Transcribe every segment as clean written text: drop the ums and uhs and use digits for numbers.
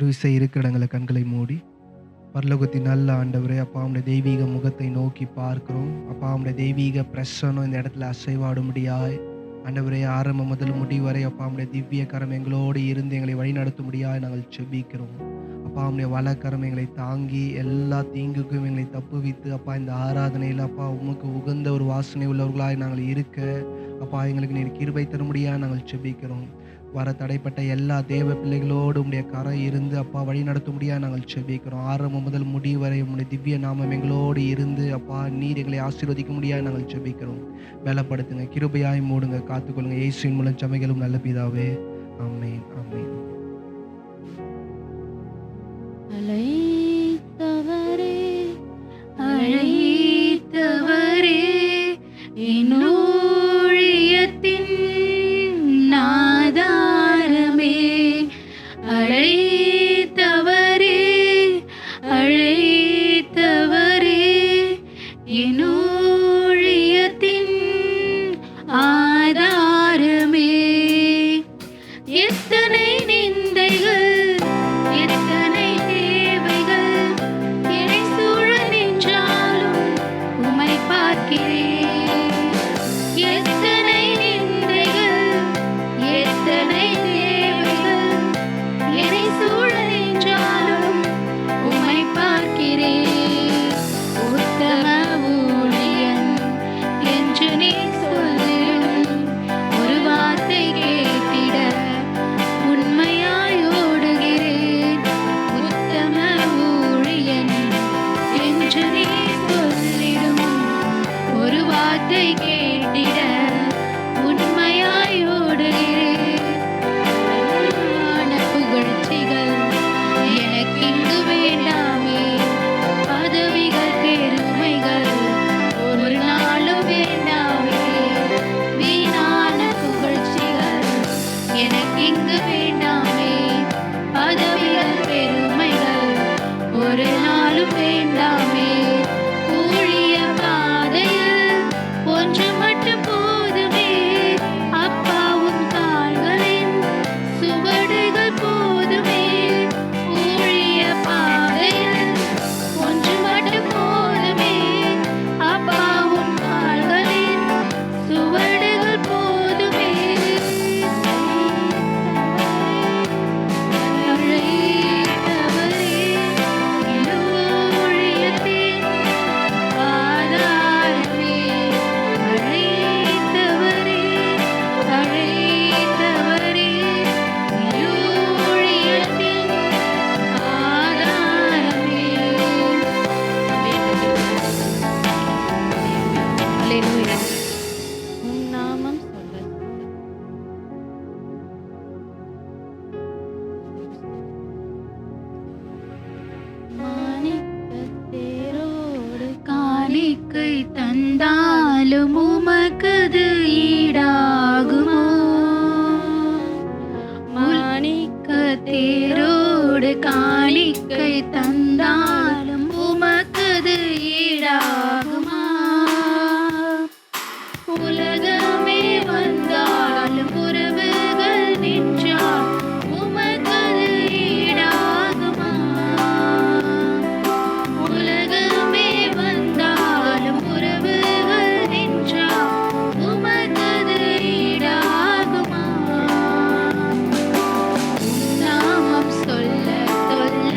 ஒரு விசை இருக்கிற இடங்களை கண்களை மூடி பரலோகத்தின் நல்ல ஆண்டவரே, அப்பா உம்முடைய தெய்வீக முகத்தை நோக்கி பார்க்கிறோம். அப்பா உம்முடைய தெய்வீக பிரசன்னம் இந்த இடத்துல அசைவாடும்படியாய் ஆண்டவரே, ஆரம்பம் முதல் முடிவு வரை அப்பா உம்முடைய திவ்ய கரம் எங்களோடு இருந்து எங்களை வழிநடத்தும்படியாய் நாங்கள் செபிக்கிறோம். அப்பா உம்முடைய வலக்கரம் எங்களை தாங்கி எல்லா தீங்குக்கும் எங்களை தப்புவித்து அப்பா இந்த ஆராதனையில் அப்பா உமக்கு உகந்த ஒரு வாசனை உள்ளவர்களாய் நாங்கள் இருக்க அப்பா எங்களுக்கு நீர் கிருபை தரும்படியாய் நாங்கள் செபிக்கிறோம். வர தடைப்பட்ட எல்லா தேவ பிள்ளைகளோடு உம்முடைய கரம் இருந்து அப்பா வழி நடத்தும்படியாக நாங்கள் செபிக்கிறோம். ஆரம்பம் முதல் முடிவு வரை உம்முடைய திவ்ய நாமம் எங்களோடு இருந்து அப்பா நீர் எங்களை ஆசீர்வதிக்க முடியாது நாங்கள் செபிக்கிறோம். பலப்படுத்துங்க, கிருபையாய் மூடுங்க, காத்துக்கொள்ளுங்க. இயேசுவின் மூலம் சமைகளும் நல்ல பிதாவே, ஆமென் ஆமென். அழைத்தவரே அழைத்தவரே என் ஊழியத்தின் ஆதாரமே, அழைத்தவரே அழைத்தவரே என் ஊழியத்தின் ஆதாரமே. எத்தனை நிந்தைகள் எத்தனை தேவைகள் என்னை சூழ நின்றாலும் உம்மை பார்க்கிறேன். எத்தனை நிந்தைகள் எத்தனை தேவைகள் என்னை சூழ நின்றாலும் உம்மை பார்க்கிறேன். உத்தம ஊழியன் என்று நீ சொல்லிடும் ஒரு வார்த்தை கேட்டிட உண்மையாய் ஓடுகிறேன். உத்தம ஊழியன் என்று நீ சொல்லிடும் ஒரு வார்த்தை கேட்டிட உண்மையாய் ஓடுகிறேன். ஞான புகழ்ச்சிகள் எனக்கிங்கு வேண்டாமே, பதவிகள் பெருமைகள் ஒரு நாளும் வேண்டாமே. வீணான புகழ்ச்சிகள் எனக்கிங்கு வேண்டாமே, பதவிகள் பெருமைகள் ஒரு நாளும் வேண்டாமே. ஊழிய பாதையில் ஒன்று மட்டும் போதுமே, அப்பாவும் கால்களின் சுவடுகள் போதுமே. ஊழிய பாதையில் ஒன்று மட்டும் போதுமே, அப்பாவும் கால்களின் சுவடுகள் போதுமே. அழைத்தவரே என் ஊழியத்தின் ஆதாரமே, அழைத்தவரே அழைத்தவரே என் ஊழியத்தின் ஆதாரமே. அல்லேலூயா. உம் நாமம் சொல்ல மாணிக்கத்தேரோடு காணிக்கை தந்தாலும் உமக்கது ஈடாகுமோ? மாணிக்கத்தேரோடு காணிக்கை தந்தாலும் உமக்கது ஈடாகுமா? உலகமே வந்தாலும் உறவுகள் நின்றால் உமக்கது ஈடாகுமா? உலகமே வந்தாலும் உறவுகள் நின்றால் உமக்கது ஈடாகுமா? உம் நாமம் சொல்ல சொல்ல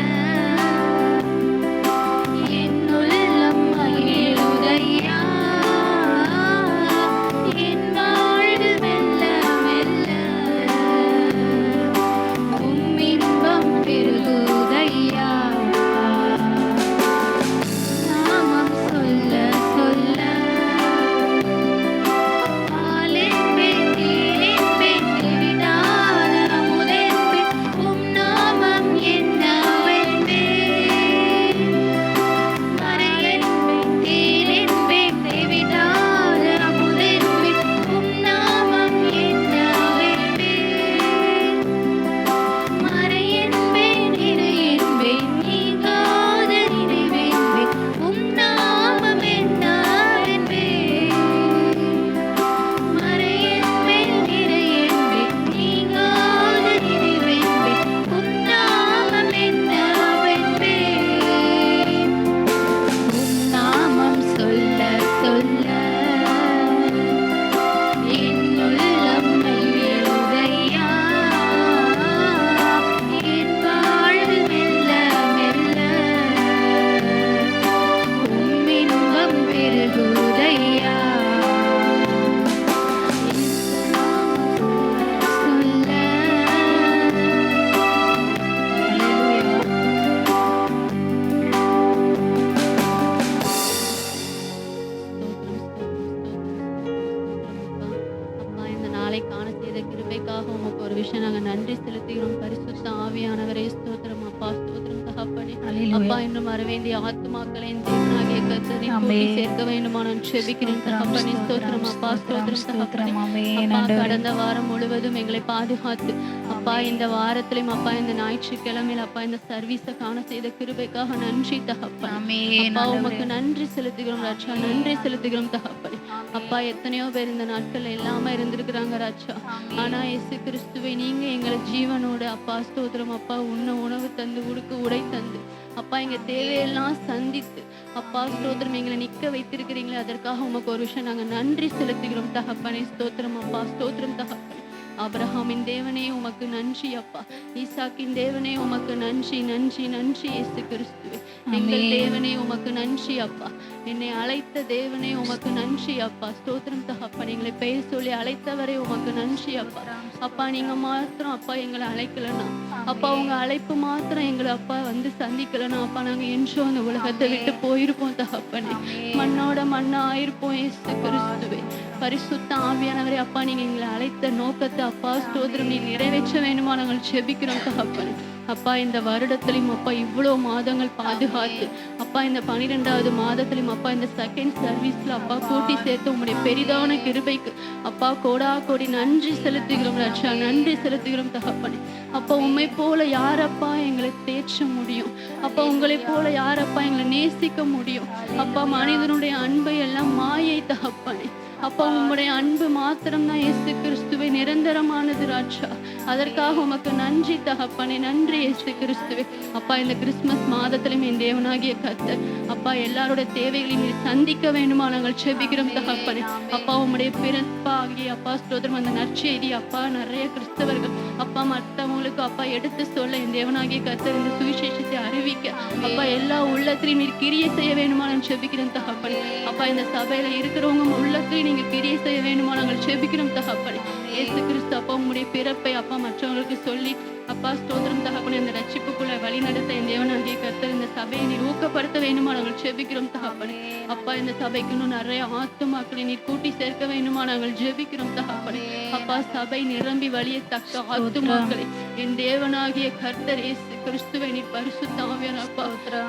அப்பா இன்னும் வர வேண்டிய ஆத்துமாக்களை என் தேவனாகிய கர்த்தரை கூட்டி சேர்க்க வேண்டுமா நான் செபிக்கிறேன் தகப்பனே. ஸ்தோத்திரம் அப்பா, ஸ்தோத்திரம் தகப்பனே. அப்பா கடந்த வாரம் முழுவதும் எங்களை பாதுகாத்து அப்பா இந்த வாரத்திலும் அப்பா இந்த ஞாயிற்றுக்கிழமையில் அப்பா இந்த சர்வீஸை காண செய்த கிருபைக்காக நன்றி தகப்பனே. அப்பா உமக்கு நன்றி செலுத்துகிறோம் ராஜா, நன்றி செலுத்துகிறோம் தகப்பனே. அப்பா எத்தனையோ பேர் இந்த நாட்கள் எல்லாமே இருந்திருக்கிறாங்க ராஜா. ஆனா இயேசு கிறிஸ்துவை நீங்க எங்களை ஜீவனோட அப்பா ஸ்தோத்திரம் அப்பா உணவு தந்து உடுக்க உடை தந்து அப்பா எங்க தேவையெல்லாம் சந்தித்து அப்பா ஸ்தோத்திரம் எங்களை நிக்க வைத்திருக்கிறீங்களே, அதற்காக உமக்கு ஒரு விஷயம் நாங்க நன்றி செலுத்துகிறோம் தகப்பனே. ஸ்தோத்திரம் அப்பா, ஸ்தோத்திரம் தகப்பனே. ஆபிரகாமின் தேவனே உமக்கு நன்றி அப்பா, ஈசாக்கின் தேவனே உமக்கு நன்றி, நன்றி, நன்றி இயேசு கிறிஸ்துவே. எங்கள் தேவனே உமக்கு நன்றி அப்பா, என்னை அழைத்த தேவனே உமக்கு நன்றி அப்பா. ஸ்தோத்திரம் தகப்பன், எங்களை பெயர் சொல்லி அழைத்தவரே உமக்கு நன்றி அப்பா. அப்பா நீங்க மாத்திரம் அப்பா எங்களை அழைக்கலனா அப்பா, உங்க அழைப்பு மாத்திரம் எங்களை அப்பா வந்து சந்திக்கலனா அப்பா நாங்க என்றோ அந்த உலகத்தை விட்டு போயிருப்போம் தகப்பனே, மண்ணோட மண்ணா ஆயிருப்போம் இயேசு கிறிஸ்துவே. பரிசுத்த ஆவியானவரே அப்பா நீங்க எங்களை அழைத்த நோக்கத்தை அப்பா ஸ்தோத்திரம் நீ நிறைவேற்ற வேணுமா நாங்கள் செபிக்கிறோம் தகப்பனே. அப்பா இந்த வருடத்திலும் அப்பா இவ்வளோ மாதங்கள் பாதுகாத்து அப்பா இந்த 12வது மாதத்திலும் அப்பா இந்த செகண்ட் சர்வீஸ்ல அப்பா கூட்டி சேர்த்து உங்களுடைய பெரிதான கிருபைக்கு அப்பா கோடா கோடி நன்றி செலுத்துகிறோம் ராஜா, நன்றி செலுத்துகிறோம் தகப்பனே. அப்பா உண்மை போல யாரப்பா எங்களை தேற்ற முடியும் அப்பா, உங்களை போல யாரப்பா எங்களை நேசிக்க முடியும் அப்பா. மனிதனுடைய அன்பை எல்லாம் மாயை தகப்பனே. அப்பா உம்முடைய அன்பு மாத்திரம் தான் இயேசு கிறிஸ்துவை நிரந்தரமானது ராஜா. அதற்காக உமக்கு நன்றி தகப்பனே, நன்றி இயேசு கிறிஸ்துவே. அப்பா இந்த கிறிஸ்துமஸ் மாதத்திலும் என் தேவனாகிய கர்த்தர் அப்பா எல்லாருடைய தேவைகளையும் நீர் சந்திக்க வேண்டுமா நாங்கள் செபிக்கிறோம் தகப்பனே. அப்பா உம்முடைய பிறப்பாகிய அப்பா ஸ்தோத்திரம் அந்த நற்செய்தி அப்பா நிறைய கிறிஸ்தவர்கள் அப்பா மற்றவங்களுக்கு அப்பா எடுத்து சொல்ல என் தேவனாகிய கர்த்தர் இந்த சுவிசேஷத்தை அறிவிக்க அப்பா எல்லா உள்ளத்திலையும் நீர் கிரியை செய்ய வேண்டுமா நான் செபிக்கிறேன் தகப்பனே. அப்பா இந்த சபையில இருக்கிறவங்க உள்ளத்திலையும் நீங்க கிரியை செய்ய வேண்டுமா நாங்கள் செபிக்கிறோம் தகப்பனே. இயேசு கிறிஸ்து அப்பா உங்களுடைய பிறப்பை அப்பா மற்றவங்களுக்கு சொல்லி அப்பா ஸ்தோத்திரம் தகப்பனே அந்த ரட்சிப்புக்குள்ள வழி நடத்த என் தேவனாகிய கர்த்தர் இந்த சபையை நீர் ஊக்கப்படுத்த வேண்டுமா நாங்கள் செபிக்கிறோம் தகப்பனே. அப்பா இந்த சபைக்கு இன்னும் நிறைய ஆத்துமாக்களை நீர் கூட்டி சேர்க்க வேண்டுமா நாங்கள் ஜெபிக்கிறோம் தகப்பனே. அப்பா சபை நிரம்பி வழியத்தக்க ஆத்துமாக்களை என் தேவனாகிய கர்த்தர் இயேசு கிறிஸ்துவை நீர் பரிசுத்த ஆவியான அப்பா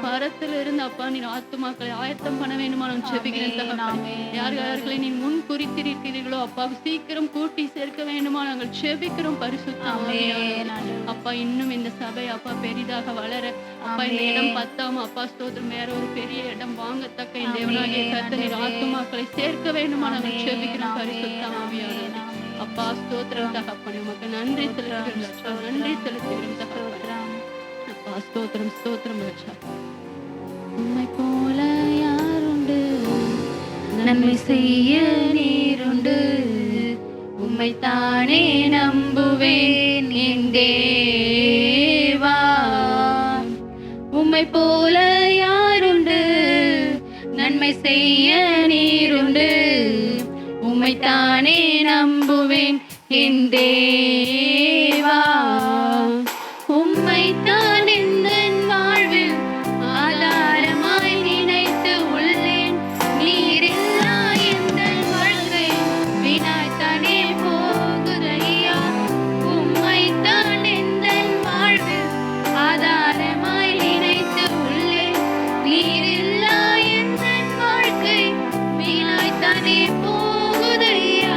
பரத்திலிருந்து அப்பா நீர் ஆத்துமாக்களை ஆயத்தம் பண்ண வேண்டுமா நாங்கள் ஜெபிக்கிறேன் தகப்பனே. யார் யார்களை நீ முன் குறித்திருக்கிறீர்களோ அப்பா சீக்கிரம் கூட்டி சேர்க்க வேண்டுமா நாங்கள் ஜெபிக்கிறோம் பரிசுத்த ஆவியான அப்பா. இன்னும் இந்த சபை அப்பா பெரிதாக வளர அப்பா இந்த இடம் பத்தாம அப்பா ஸ்தோத்திரம் வேற ஒரு பெரிய இடம் வாங்கத்தக்க இந்த தேவனாகிய கர்த்தர் நீர் ஆத்துமாக்களை சேர்க்க வேண்டுமா நாங்கள் ஜெபிக்கிறோம் பரிசுத்த ஆவியானவரே. அப்பா ஸ்தோத்திரம் தகப்பனே உமக்கு நன்றி செலுத்துகிறோம், நன்றி செலுத்துகிறோம் தகப்பனே. அப்பா ஸ்தோத்திரம், ஸ்தோத்திரம் ராஜா. உம்மை போல யாருண்டு நன்மை செய்ய நீருண்டு, உம்மை தானே நம்புவேன் என் தேவா. உம்மை போல யாருண்டு நன்மை செய்ய நீருண்டு, உம்மை தானே நம்புவேன் என் தேவா. உம்மை தான் எந்த வாழ்வில் ஆதாரமாய் நினைத்து உள்ளேன், நீரில்லா எந்த வாழ்க்கை வீணாய்த்தானே போகுதையா. உம்மை தான் எந்த வாழ்வில் ஆதாரமாய் நினைத்து உள்ளேன், நீரில்லா எந்த வாழ்க்கை வீணாய்த்தானே போகுதையா.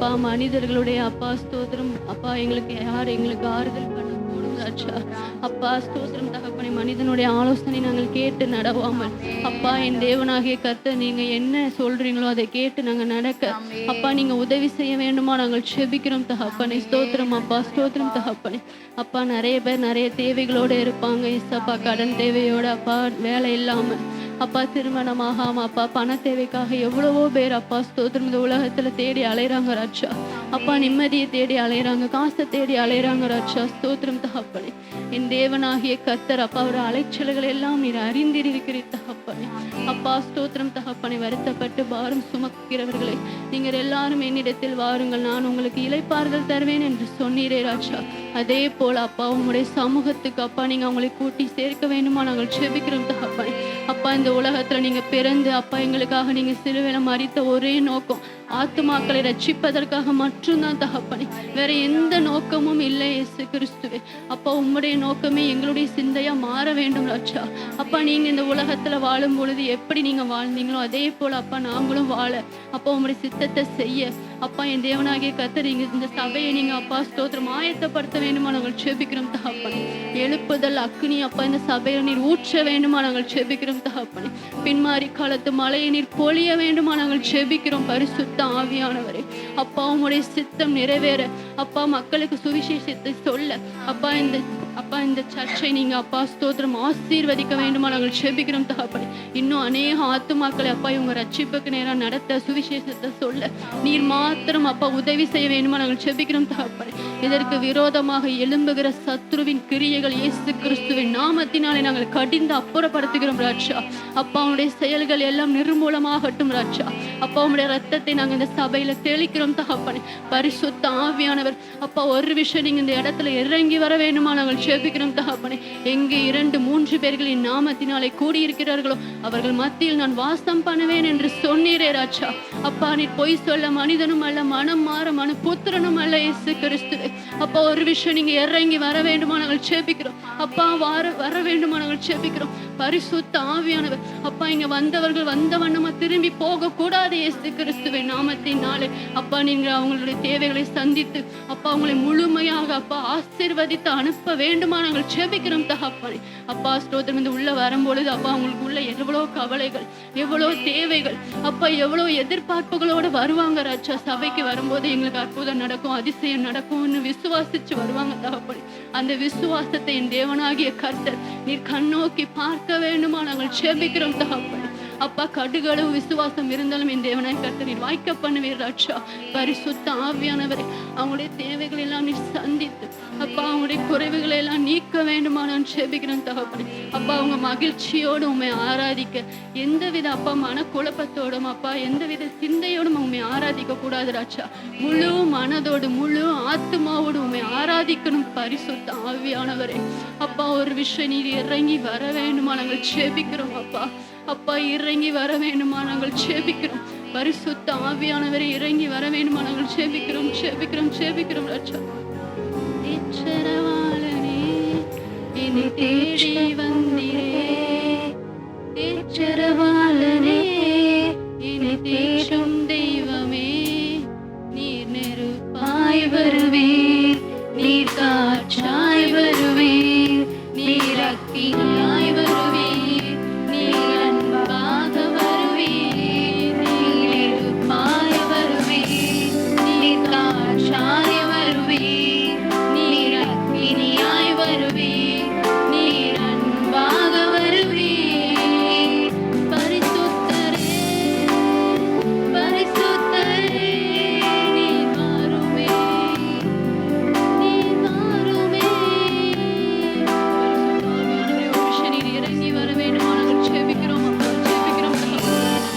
அப்பா மனிதர்களுடைய அப்பா ஸ்தோத்திரம் அப்பா எங்களுக்கு எங்களுக்கு ஆறுதல் பண்ணக்கூடும் ராஜா. அப்பா ஸ்தோத்திரம் தகப்பனே, மனிதனுடைய ஆலோசனை நாங்கள் கேட்டு நடவாமல் அப்பா என் தேவனாகிய கர்த்தர் நீங்க என்ன சொல்றீங்களோ அதை கேட்டு நாங்கள் நடக்க அப்பா நீங்க உதவி செய்ய வேண்டுமா நாங்கள் செபிக்கிறோம் தகப்பனே. ஸ்தோத்திரம் அப்பா, ஸ்தோத்திரம் தகப்பனே. அப்பா நிறைய பேர் நிறைய தேவைகளோடு இருப்பாங்க ஏசப்பா, கடன் தேவையோட அப்பா, வேலை இல்லாம அப்பா, திருமணமாகாம அப்பா, பண தேவைக்காக எவ்வளவோ பேர் அப்பா ஸ்தோத்திரம் இந்த உலகத்துல தேடி அலைறாங்க ராஜா. அப்பா நிம்மதியை தேடி அலைறாங்க, காசை தேடி அலைறாங்க ராஜா. ஸ்தோத்திரம் தகப்பனே, என் தேவனாகிய கர்த்தர் அப்பா ஒரு அலைச்சல்கள் எல்லாம் நீர் அறிந்திருக்கிறீர் தகப்பனே. அப்பா ஸ்தோத்திரம் தகப்பனே, வருத்தப்பட்டு பாரம் சுமக்கிறவர்களே நீங்கள் எல்லாரும் என்னிடத்தில் வாருங்கள், நான் உங்களுக்கு இளைப்பாறுதல் தருவேன் என்று சொன்னீரே ராஜா. அதே போல அப்பா உங்களுடைய சமூகத்துக்கு அப்பா நீங்க அவங்களை கூட்டி சேர்க்க வேண்டுமா நாங்கள் செபிக்கிறோம் தகப்பனே. அப்பா இந்த உலகத்துல நீங்க பிறந்து அப்பா எங்களுக்காக நீங்க சிலுவையில மரித்த ஒரே நோக்கம் ஆத்துமாக்களை ரட்சிப்பதற்காக மட்டும்தான் தகப்பனே, வேற எந்த நோக்கமும் இல்லை இயேசு கிறிஸ்துவே. அப்பா உம்முடைய நோக்கமே எங்களுடைய சிந்தையா மாற வேண்டும் ராஜா. அப்பா நீங்க இந்த உலகத்துல வாழும் பொழுது எப்படி நீங்க வாழ்ந்தீங்களோ அதே போல அப்பா நாங்களும் வாழ அப்பா உம்முடைய சித்தத்தை செய்ய அப்பா என் தேவனாகிய கர்த்தர் இந்த சபையை நீங்க அப்பா ஸ்தோத்திரம் ஆயத்தப்படுத்த வேண்டுமா நாங்கள் செபிக்கிறோம் தகப்பனே. எழுப்புதல் அக்னி அப்பா இந்த சபையை நீர் ஊற்ற வேண்டுமா நாங்கள் செபிக்கிறோம் தகப்பனே. பின்மாறி காலத்து மழையை நீர் பொழிய வேண்டுமா நாங்கள் செபிக்கிறோம் பரிசுத்த ஆவியானவரே. அப்பா உம்முடைய சித்தம் நிறைவேற அப்பா மக்களுக்கு சுவிசேஷத்தை சொல்ல அப்பா இந்த சர்ச்சை நீங்க அப்பா ஸ்தோத்திரம் ஆசீர்வதிக்க வேண்டுமா நாங்கள் செபிக்கிறோம் தகப்பனே. இன்னும் அநேக ஆத்துமாக்களை அப்பா இவங்க ரட்சிப்புக்கு நேரம் நடத்த சுவிசேஷத்தை சொல்ல நீர் மாத்திரம் அப்பா உதவி செய்ய வேண்டுமா நாங்கள் செபிக்கிறோம் தகப்பனே. இதற்கு விரோதமாக எழும்புகிற சத்ருவின் கிரியைகள் இயேசு கிறிஸ்துவின் நாமத்தினாலே நாங்கள் கடிந்து அப்புறப்படுத்துகிறோம் ராஜா. அப்பா உங்களுடைய செயல்கள் எல்லாம் நிர்மூலமாகட்டும் ராஜா. அப்பா உங்களுடைய ரத்தத்தை நாங்கள் இந்த சபையில தெளிக்கிறோம் தகப்பனே. பரிசுத்த ஆவியானவர் அப்பா ஒரு விஷயம் நீங்க இந்த இடத்துல இறங்கி வர வேண்டுமா நாங்கள் செபிக்கிறோம் தகப்பனே. எங்கே 2-3 பேர்களின் நாமத்தினாலே கூடியிருக்கிறார்களோ அவர்கள் மத்தியில் நான் வாசம் பண்ணுவேன் என்று சொன்னீரே ராஜா. அப்பா நீர் பொய் சொல்ல மனிதனும் அல்ல, மனம் மாற மனு புத்திரனும் அல்ல இயேசு கிறிஸ்துவே. அப்பா ஒரு விஷயம் நீங்க இறங்கி வர வேண்டுமா நாங்கள் செபிக்கிறோம் அப்பா, வர வேண்டுமா நாங்கள் செபிக்கிறோம். பரிசுத்த ஆவியானவர் அப்பா இங்க வந்தவர்கள் வந்த வண்ணமா திரும்பி போக கூடாது இயேசு கிறிஸ்துவே நாமத்தினாலே. அப்பா நீங்க அவங்களுடைய தேவைகளை சந்தித்து அப்பா அவங்களை முழுமையாக அப்பா ஆசீர்வதித்து அனுப்ப வேண்டுமா நாங்கள் செபிக்கிறோம் தகப்பனே. அப்பா ஸ்தோத்திரம் இந்த உள்ள வரும்பொழுது அப்பா அவங்களுக்கு உள்ள எவ்வளவு கவலைகள், எவ்வளவு தேவைகள் அப்பா, எவ்வளவு எதிர்பார்ப்புகளோடு வருவாங்க ராஜா. சபைக்கு வரும்போது எங்களுக்கு அற்புதம் நடக்கும், அதிசயம் நடக்கும்னு விசுவாசிச்சு வருவாங்க தகப்பனே. அந்த விசுவாசத்தை என் தேவனாகிய கர்த்தர் நீர் கண்ணோக்கி பார்க்க வேண்டுமா நாங்கள் செபிக்கிறோம் தகப்பனே. அப்பா கடுகளவு விசுவாசம் இருந்தாலும் என் தேவனாய் கர்த்தர் நீர் வாய்க்க பண்ணுவீர் ராஜா. பரிசுத்த ஆவியானவரை அவங்களுடைய தேவைகளை எல்லாம் நீர் சந்தித்து அப்பா அவங்களுடைய குறைவுகளை எல்லாம் நீக்க வேண்டுமா நான் செபிக்கிறேன் தகப்பனே. அப்பா அவங்க மகிழ்ச்சியோடு உண்மை ஆராதிக்க எந்தவித அப்பா மனக்குழப்பத்தோடும் அப்பா எந்தவித சிந்தையோடும் உண்மை ஆராதிக்க கூடாது ராஜா. முழு மனதோடு முழு ஆத்மாவோடு உண்மை ஆராதிக்கணும் பரிசுத்த ஆவியானவரே. அப்பா ஒரு விஷயம் நீர் இறங்கி வர வேண்டுமா நாங்கள் செபிக்கிறோம் அப்பா. அப்பா இறங்கி வர வேண்டுமா நாங்கள் செபிக்கிறோம். பரிசுத்த ஆவியானவரை இறங்கி வர வேண்டுமா நாங்கள் செபிக்கிறோம் செபிக்கிறோம் செபிக்கிறோம் ராஜா. எச்சரவாளனே என்னை தேடி வந்தீரே, எச்சரவாளனே என்னை தேடும் தெய்வமே, நீர் நெருப்பாய் வருவீர், நீர் காற்றாய் வருவீர், நீர் அக்கினியாய் வருவீர், நீர் அன்பாக வருவீர், நீர் நெருப்பாய் வருவீர், நீர் காற்றாய் வருவீர், நீர் அக்கினியாய் வருவீர், நீர் அன்பாக வருவீர். பரிசுத்தரே பரிசுத்தரே நீர் வாருமே, நீர் வாருமே. இறங்கி வர வேண்டுமா நாங்கள் செபிக்கிறோம் அப்பா, செபிக்கிறோம்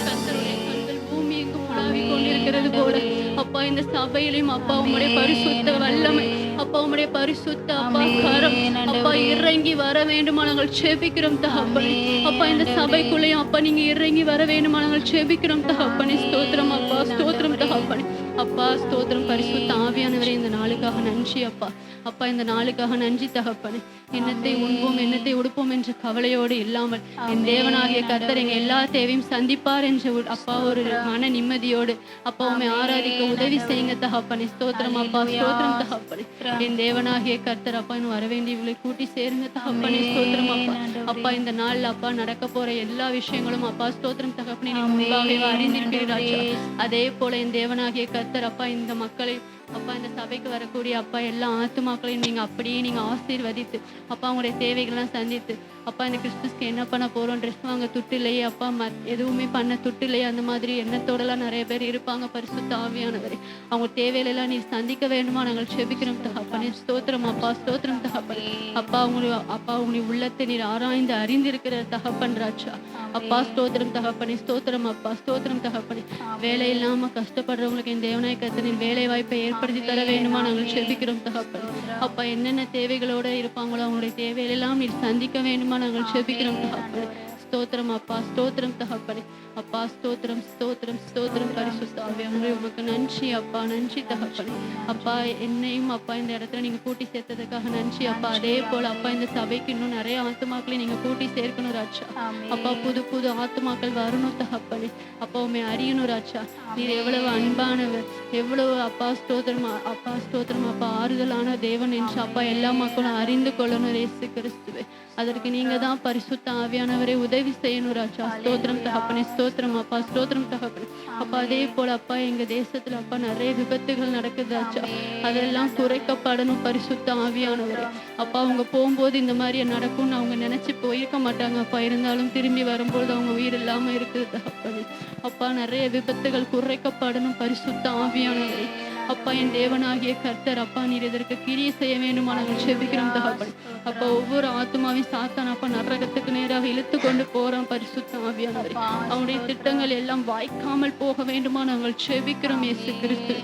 கர்த்தருடைய கண்கள் பூமி எங்கும் உலாவிக் கொண்டிருக்கிறது போல அப்பா இந்த சபையிலும் அப்பா உம்முடைய பரிசுத்த வல்லமை அப்பா உம்முடைய பரிசுத்த அப்பா கரம் அப்பா இறங்கி வர வேண்டுமா நாங்கள் செபிக்கிறோம் தகப்பனே. அப்பா இந்த சபைக்குள்ளேயும் அப்பா நீங்க இறங்கி வர வேண்டுமா நாங்கள் செபிக்கிறோம் தகப்பனே. ஸ்தோத்திரம் அப்பா, ஸ்தோத்திரம் தகப்பனே. அப்பா அப்பா ஸ்தோத்திரம் பரிசுத்த ஆவியானவரே, இந்த நாளுக்காக நன்றி அப்பா. அப்பா இந்த நாளுக்காக நன்றி தகப்பனே. என்னத்தை உண்போம் என்னத்தை உடுப்போம் என்ற கவலையோடு இல்லாமல் என் தேவனாகிய கர்த்தர் எங்க எல்லா தேவையும் சந்திப்பார் என்ற அப்பா ஒரு மன நிம்மதியோடு அப்பா உண்மை ஆராதிக்க உதவி செய்யுங்க தகப்பனே. ஸ்தோத்திரம் அப்பா, ஸ்தோத்திரம் தகப்பனே. என் தேவனாகிய கர்த்தர் அப்பா இன்னும் வர வேண்டியவர்களை கூட்டி சேருங்க தகப்பனே. ஸ்தோத்திரம் அப்பா. அப்பா இந்த நாள்ல அப்பா நடக்க போற எல்லா விஷயங்களும் அப்பா ஸ்தோத்திரம் தகப்பனே நீ முன்பாகவே அறிந்திருக்கிறாச்சா. அதே போல என் தேவனாகிய கர்த்தர் அப்பா இந்த மக்களை அப்பா இந்த சபைக்கு வரக்கூடிய அப்பா எல்லா ஆத்துமாக்களையும் நீங்க அப்படியே நீங்க ஆசீர்வதித்து அப்பா அவங்களுடைய தேவைகள்லாம் சந்தித்து அப்பா இந்த கிறிஸ்துஸ்க்கு என்ன பண்ண போறோம், ட்ரெஸ் வாங்க துட்டு இல்லையே அப்பா, எதுவுமே பண்ண துட்டு இல்லையே, அந்த மாதிரி எண்ணத்தோடலாம் நிறைய பேர் இருப்பாங்க. பரிசுத்த ஆவியானவரே அவங்க தேவையிலெல்லாம் நீ சந்திக்க வேண்டுமா நாங்கள் செபிக்கிறோம் தகப்பனே. ஸ்தோத்திரம் அப்பா, ஸ்தோத்திரம் தகப்பனே. அப்பா உங்களுடைய உள்ளத்தை நீர் ஆராய்ந்து அறிந்திருக்கிற தகப்பன் ராஜா. அப்பா ஸ்தோத்திரம் தகப்பனே, ஸ்தோத்திரம் அப்பா, ஸ்தோத்திரம் தகப்பனே. வேலை இல்லாம கஷ்டப்படுறவங்களுக்கு என் தேவனாய் கர்த்தரின் வேலை வாய்ப்பை ஏற்படுத்தி தர வேண்டுமா நாங்கள் செபிக்கிறோம் தகப்பனே. அப்பா என்னென்ன தேவைகளோட இருப்பாங்களோ அவங்களுடைய தேவையெல்லாம் நீர் சந்திக்க வேண்டுமா நாங்கள் செபிக்கிறோம் தகப்பனே. ஸ்தோத்திரம் அப்பா, ஸ்தோத்திரம் தகப்பனே. அப்பா ஸ்தோத்திரம், ஸ்தோத்திரம், ஸ்தோத்திரம் பரிசுத்த ஆவியானவரே உமக்கு நன்றி அப்பா, நன்றி தகப்பனே. அப்பா என்னையும் அப்பா இந்த இடத்துல நீங்க கூட்டி சேர்த்ததுக்காக நன்றி அப்பா. அதே போல அப்பா இந்த சபைக்கு இன்னும் நிறைய ஆத்துமாக்களை நீங்க கூட்டி சேர்க்கணும் ராஜா. அப்பா புது புது ஆத்துமாக்கள் வரணும் தகப்பனே. அப்பா உண்மை அறியணும் ராஜா. நீர் எவ்வளவு அன்பானவர், எவ்வளவு அப்பா ஸ்தோத்திரம் அப்பா, ஸ்தோத்திரம் அப்பா ஆறுதலான தேவன் என்று அப்பா எல்லா மக்களும் அறிந்து கொள்ளணும் இயேசு கிறிஸ்துவே. அதற்கு நீங்க தான் பரிசுத்த ஆவியானவரை உதவி செய்யணும் ராஜா. ஸ்தோத்திரம் தகப்பனே, ஸ்தோத்திரம் அப்பா, ஸ்தோத்திரம் தகப்பனே. அப்பா அதே போல அப்பா எங்க தேசத்துல அப்பா நிறைய விபத்துகள் நடக்குது ராஜா. அதெல்லாம் குறைக்கப்படணும் பரிசுத்த ஆவியானவரே. அப்பா அவங்க போகும்போது இந்த மாதிரி நடக்கும்னு அவங்க நினைச்சு போயிருக்க மாட்டாங்க அப்பா. இருந்தாலும் திரும்பி வரும்போது அவங்க உயிர் இல்லாம இருக்குது தகப்பனே. அப்பா நிறைய விபத்துகள் குறைக்கப்படணும் பரிசுத்த ஆவியானவரே. அப்பா என் தேவனாகிய கர்த்தர் அப்பா நீர் இதற்கு கிரியை செய்ய வேண்டுமா நாங்கள் செபிக்கிறோம் தகப்பனே. அப்பா ஒவ்வொரு ஆத்துமாவையும் சாத்தான் அப்பா நரகத்துக்கு நேராக இழுத்து கொண்டு போறான் பரிசுத்த ஆவியானவரே. அவனுடைய திட்டங்கள் எல்லாம் வாய்க்காமல் போக வேண்டுமா நாங்கள் செபிக்கிறோம் இயேசு கிறிஸ்து.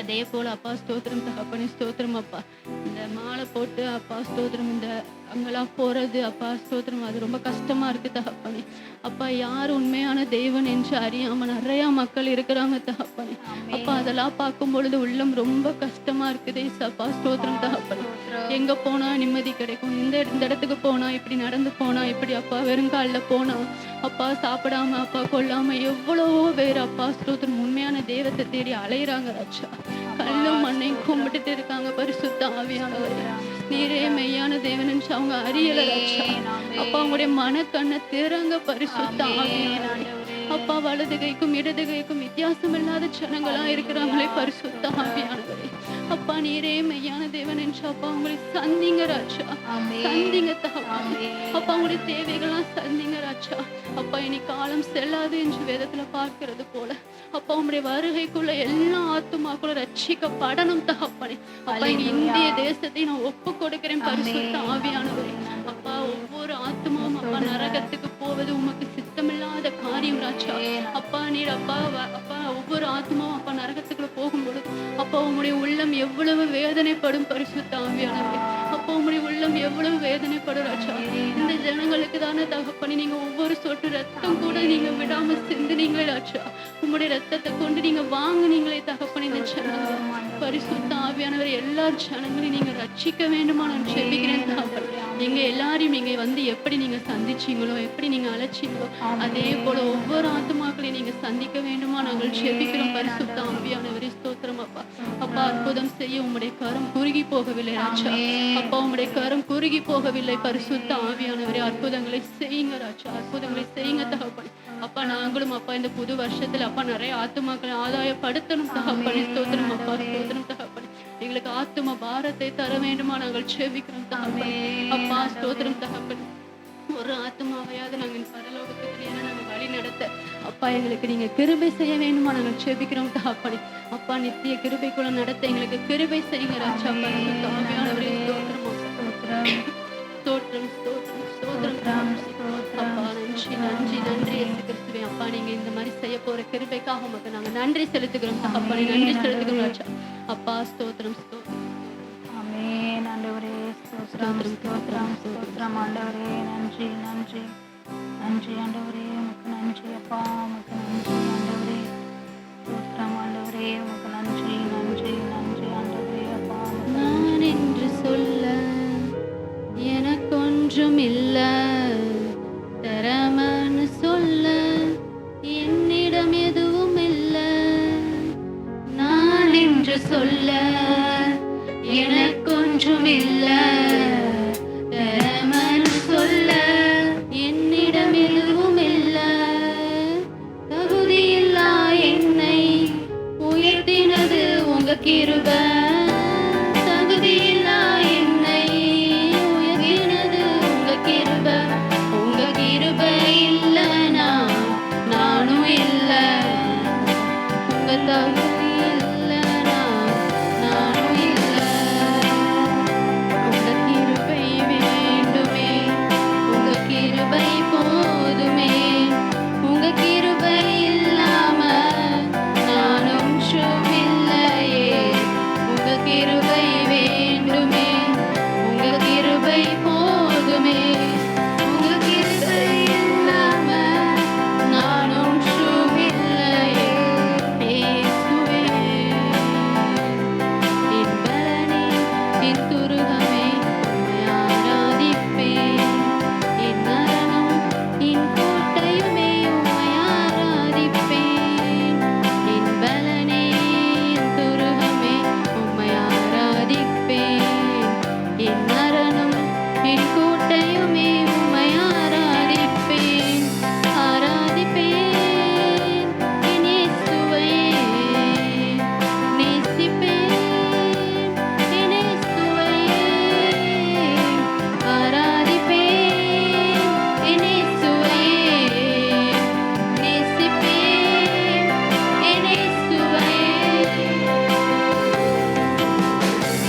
அதே போல அப்பா ஸ்தோத்திரம் தகப்பனே, ஸ்தோத்திரம் அப்பா. இந்த மாலை போட்டு அப்பா ஸ்தோத்திரம் இந்த அங்கெல்லாம் போறது அப்பா ஸ்தோத்திரம் அது ரொம்ப கஷ்டமா இருக்கு தகப்பனே. அப்பா யார் உண்மையான தேவன் என்று அறியாம நிறைய மக்கள் இருக்கிறாங்க தகப்பனே. அப்பா அதெல்லாம் பார்க்கும் பொழுது உள்ளம் ரொம்ப கஷ்டமா இருக்குது அப்பா ஸ்தோத்திரம் தகப்பனே. எங்க போனா நிம்மதி கிடைக்கும், இந்த இடத்துக்கு போனா இப்படி நடந்து போனா இப்படி அப்பா வெறுங்காலில போனா அப்பா சாப்பிடாம அப்பா கொள்ளாம எவ்வளவோ பேர் அப்பா ஸ்தோத்திரம் உண்மையான தெய்வத்தை தேடி அலையிறாங்க ராஜா. கல்லும் மண்ணையும் கும்பிட்டுட்டு இருக்காங்க பரிசுத்த ஆவியானவரே. நீரே மெய்யான தேவன் என்று அவங்க அறியல ராஜா. அப்பா அவங்களுடைய மனக்கண்ணை திறங்க பரிசுத்த ஆவியானவரே. அப்பா வலது கைக்கும் இடது கைக்கும் வித்தியாசம் இல்லாத ஜனங்களா இருக்கிறாங்களே பரிசுத்த ஆவியானவரே. அப்பா நீரே மெய்யான தேவன் என்று அப்பா உங்களை சந்திங்க ராஜா, சந்திங்க தகப்பனே. அப்பா உங்களுடைய தேவைகள்லாம் சந்திங்க ராஜா. அப்பா இனி காலம் செல்லாது என்று வேதத்துல பார்க்கிறது போல அப்பா உங்களுடைய வருகைக்குள்ள எல்லா ஆத்துமாக்களும் ரட்சிக்கப்படணும் தகப்பனே. அப்பா இந்திய தேசத்தை நான் ஒப்பு கொடுக்கிறேன் பரிசுத்த ஆவியானவரே. அப்பா ஒவ்வொரு ஆத்துமாவும் அப்பா நரகத்துக்கு போவது உமக்கு சித்தமில்லாத காரியம் ராஜா. அப்பா நீர் அப்பா அப்பா ஒவ்வொரு ஆத்துமாவும் அப்பா நரகத்துக்குள்ள போகும்பொழுது அப்பா உங்களுடைய உள்ளம் எவ்வளவு வேதனைப்படும் பரிசுத்த ஆவியானவரே. அப்பா உங்களுடைய உள்ளம் எவ்வளவு வேதனைப்படும் ராஜா. இந்த ஜனங்களுக்கு தானே தகப்பனே நீங்க ஒவ்வொரு சொட்டு ரத்தம் கூட நீங்க விடாம சிந்துனீங்களே ராஜா. உங்களுடைய ரத்தத்தை கொண்டு நீங்க வாங்குனீங்களே தகப்பனே. இந்த ஜனங்கள் பரிசுத்த ஆவியானவரை எல்லா ஜனங்களையும் நீங்க ரட்சிக்க வேண்டுமா நான் செபிக்கிறேன் தகப்பனே. நீங்க எல்லாரையும் நீங்க வந்து எப்படி நீங்க சந்திச்சீங்களோ, எப்படி நீங்க அழைச்சீங்களோ அதே போல ஒவ்வொரு ஆத்துமாக்களையும் நீங்க சந்திக்க வேண்டுமா நாங்கள் செபிக்கிறோம் பரிசுத்த ஆவியானவரே. ஸ்தோத்திரம் அப்பா. அப்பா அற்புதம் செய்ய உம்முடைய கரம் குறுகி போகவில்லை ராஜா. அப்பா உம்முடைய கரம் குறுகி போகவில்லை பரிசுத்த ஆவியானவரே. அற்புதங்களை செய்யுங்க ராஜா, அற்புதங்களை செய்யுங்க தகப்பனே. அப்பா நாங்களும் அப்பா இந்த புது வருஷத்துல அப்பா நிறைய ஆத்துமாக்களை ஆதாயப்படுத்தணும் தகப்பனே. ஸ்தோத்திரம் அப்பா, ஸ்தோத்திரம் தகப்பனே. எங்களுக்கு ஆத்தும பாரத்தை தர வேண்டுமா நாங்கள் செபிக்கிறோம் தகப்பனே. அப்பா ஸ்தோத்திரம் தகப்பனே. ஒரு ஆத்துமாவையாவது நாங்கள் பரலோகத்துக்கு நாங்கள் வழி நடத்த அப்பா எங்களுக்கு நீங்க கிருபை செய்ய வேண்டுமா நாங்கள் செபிக்கிறோம் தகப்பனே. அப்பா நித்திய கிருபைக்குள்ள நடத்த எங்களுக்கு கிருபை செய்யுங்க ராஜா. பரிசுத்த ஆவியானவரே ஸ்தோத்திரம், ஸ்தோத்திரம், ஸ்தோத்திரம், ஸ்தோத்திரம். அப்பா நன்றி, நன்றி, நன்றி இயேசு கிறிஸ்துவே. அப்பா நீங்க இந்த மாதிரி செய்ய போற கிருபைக்காக உமக்கு நாங்க நன்றி செலுத்துகிறோம் தகப்பனே, நன்றி செலுத்துகிறோம் ராஜா. அப்பா ஸ்தோத்திரம், ஸ்தோத்திரம். ஆமென் ஆண்டவரே. ஸ்தோத்திரம், ஸ்தோத்திரம், ஸ்தோத்திரம் ஆண்டவரே. நன்றி, நன்றி, நன்றி ஆண்டவரே. உமக்கு நன்றி அப்பா, உமக்கு நன்றி ஆண்டவரே. ஸ்தோத்திரம் ஆண்டவரே. உமக்கு நன்றி நன்றி நன்றி ஆண்டவரே அப்பா உமக்கு நான் என்று சொல்ல எனக்கொன்றும் இல்ல, தரமன்னு சொல்ல என்னிடம் எதுவும் இல்ல. நான் என்று சொல்ல எனக்கொன்றும் இல்ல, தரமன்னு சொல்ல என்னிடம் எதுவும் இல்ல. தகுதியில்லா என்னை உயர்த்தினது உங்க கிருபை. தகுதியில்லா என்னை உயர்த்தினது உங்க கிருபை. உங்க கிருபை இல்லைனா நானும் இல்லை. உங்க தகுதி இல்லைனா நானும் இல்லை. உங்க கிருபை வேண்டுமே, உங்க கிருபை போதுமே. உங்க கிருபை இல்லாம நான் ஒன்றும் இல்லையே. உங்க கிருபை வேண்டுமே, உங்க கிருபை போதுமே. உங்க கிருபை இல்லாம நான் ஒன்றும் இல்லையே. இயேசுவே, என் பலனே, என் துருகமே, உம்மை ஆராதிப்பேன். என் அரணம், என் கோட்டையுமே, உம்மை ஆராதிப்பேன். என் பலனே, என் துருகமே, உம்மை ஆராதிப்பேன். என் அரணம், என் கோட்டையுமே, உம்மை ஆராதிப்பேன். ஆராதிப்பேன் என் இயேசுவையே. நேசிப்பேன் என் இயேசுவையே. ஆராதிப்பேன் என் இயேசுவையே. நேசிப்பேன் என் இயேசுவையே.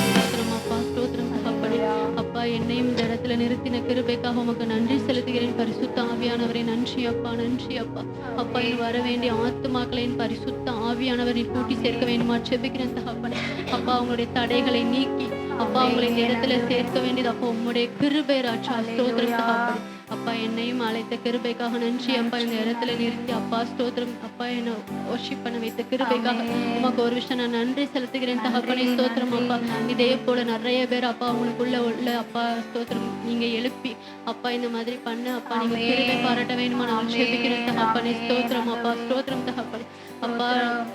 ஸ்தோத்திரம் அப்பா, ஸ்தோத்திரம் தகப்பனே. அப்பா, என்னையும் இந்த இடத்துல நிறுத்தின கிருபைக்காக உமக்கு நன்றி செலுத்துகிறேன். பரிசுத்த ஆவியானவரே நன்றி அப்பா, நன்றி அப்பா. அப்பா, இனி வர வேண்டிய ஆத்துமாக்களின் பரிசுத்த ஆவியானவரின் கூட்டி சேர்க்க வேண்டுமா செபிக்கிறேன் தகப்பனே. அப்பா, உங்களுடைய தடைகளை நீக்கி அப்பா உங்களை இந்த இடத்துல சேர்க்க வேண்டியது அப்பா உம்முடைய கிருபை ராஜா. ஸ்தோத்திரம் தகப்பனே. அப்பா, என்னையும் அழைத்த கிருபைக்காக நன்றி அப்பா. இந்த இடத்துல நிறுத்தி அப்பா ஸ்தோத்திரம் அப்பா என்னை worship பண்ண வைத்த கிருபைக்காக உமக்கு ஒரு விஷயம் நான் நன்றி செலுத்துகிறேன் தகப்பனே. ஸ்தோத்திரம் அப்பா. இதே போல நிறைய பேர் அப்பா உங்களுக்குள்ள உள்ள அப்பா ஸ்தோத்திரம் நீங்க எழுப்பி அப்பா இந்த மாதிரி பண்ண அப்பா நீங்க கிருபை பாராட்ட வேண்டுமா நான் ஜெபிக்கிறேன் தகப்பனே. ஸ்தோத்திரம் அப்பா, ஸ்தோத்திரம் தகப்பனே. அப்பா,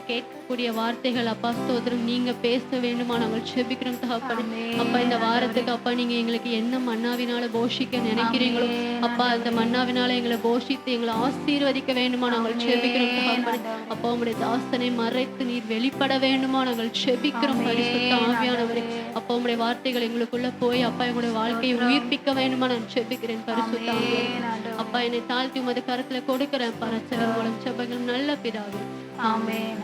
கேட்கக்கூடிய வார்த்தைகள் அப்பா ஸ்தோத்திரம் நீங்க பேச வேண்டுமா நாங்கள் ஜெபிக்கிறோம் தகப்பனே. அப்பா, இந்த வாரத்துக்கு அப்பா நீங்க எங்களுக்கு என்ன மன்னாவினால போஷிக்க நினைக்கிறீங்களோ அப்பா அந்த மன்னாவினால எங்களை போஷித்து எங்களை ஆசீர்வதிக்க வேண்டுமா நாங்கள் ஜெபிக்கிறோம் தகப்பனே. அப்பா, உங்களுடைய தாசனை மறைத்து நீர் வெளிப்பட வேண்டுமா நாங்கள் ஜெபிக்கிறோம் பரிசுத்த ஆவியானவரே. அப்பா, உங்களுடைய வார்த்தைகள் எங்களுக்குள்ள போய் அப்பா எங்களுடைய வாழ்க்கையை உயிர்ப்பிக்க வேண்டுமா நான் ஜெபிக்கிறேன் பரிசுத்த ஆவியானவரே. அப்பா, என்னை தாழ்த்தி உமது கரத்துல கொடுக்கிறேன் பரச்சகன் மூலம் ஜெபங்கள் நல்ல பிதாவே. ஆமென்.